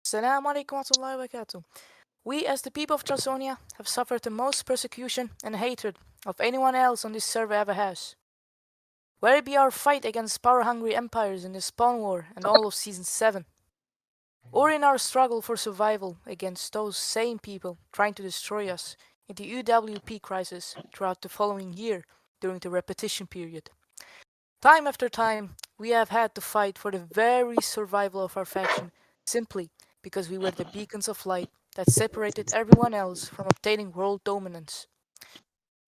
Assalamu alaikum warahmatullahi wabarakatuh. We, as the people of Transonia, have suffered the most persecution and hatred of anyone else on this server ever has. Whether it be our fight against power-hungry empires in the Spawn War and all of Season 7, or in our struggle for survival against those same people trying to destroy us in the UWP crisis throughout the following year during the repetition period. Time after time, we have had to fight for the very survival of our faction simply because we were the beacons of light that separated everyone else from obtaining world dominance.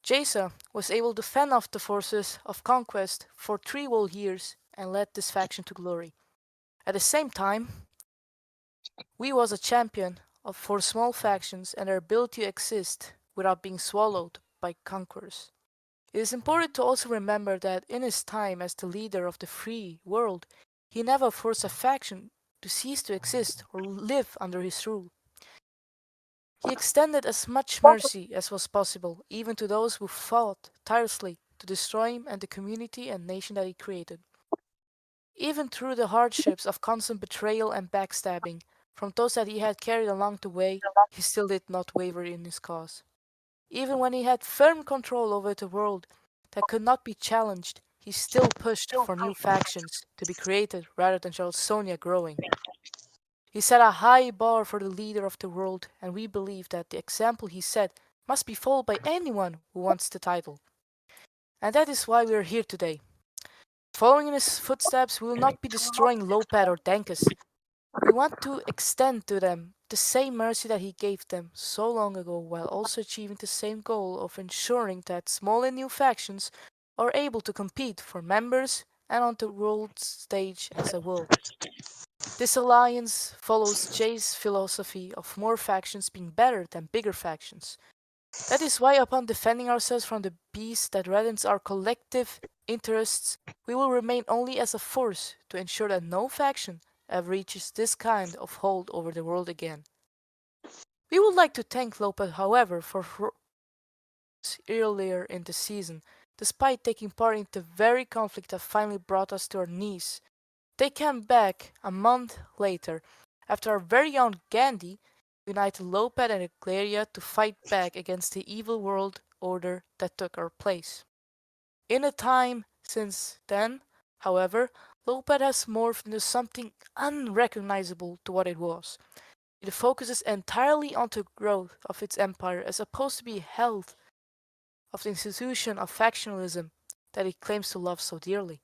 Jason was able to fend off the forces of conquest for 3 whole years and led this faction to glory. At the same time, we was a champion for small factions and their ability to exist without being swallowed by conquerors. It is important to also remember that in his time as the leader of the free world, he never forced a faction to cease to exist or live under his rule. He extended as much mercy as was possible, even to those who fought tirelessly to destroy him and the community and nation that he created. Even through the hardships of constant betrayal and backstabbing from those that he had carried along the way, he still did not waver in his cause. Even when he had firm control over the world that could not be challenged, he still pushed for new factions to be created rather than Charlesonia growing. He set a high bar for the leader of the world, and we believe that the example he set must be followed by anyone who wants the title. And that is why we are here today. Following in his footsteps, we will not be destroying Lopad or Dankes. We want to extend to them the same mercy that he gave them so long ago, while also achieving the same goal of ensuring that small and new factions are able to compete for members and on the world stage as a whole. This alliance follows Jay's philosophy of more factions being better than bigger factions. That is why, upon defending ourselves from the beast that threatens our collective interests, we will remain only as a force to ensure that no faction ever reaches this kind of hold over the world again. We would like to thank Lopez, however, for earlier in the season, despite taking part in the very conflict that finally brought us to our knees. They came back a month later, after our very own Gandhi united Lopez and Eclaria to fight back against the evil world order that took our place. In the time since then, however, Lopez has morphed into something unrecognizable to what it was. It focuses entirely on the growth of its empire as opposed to the health of the institution of factionalism that it claims to love so dearly.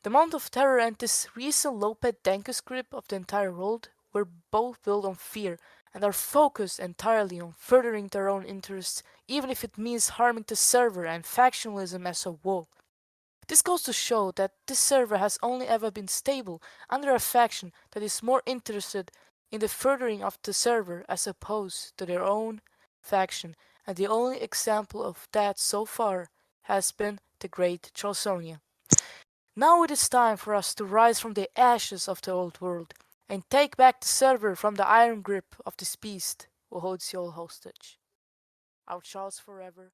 The Mount of Terror and this recent Lopez Dankes grip of the entire world were both built on fear and are focused entirely on furthering their own interests, even if it means harming the server and factionalism as a whole. This goes to show that this server has only ever been stable under a faction that is more interested in the furthering of the server as opposed to their own faction, and the only example of that so far has been the Great Charlesonia. Now it is time for us to rise from the ashes of the old world and take back the server from the iron grip of this beast who holds you all hostage. Our Charles forever,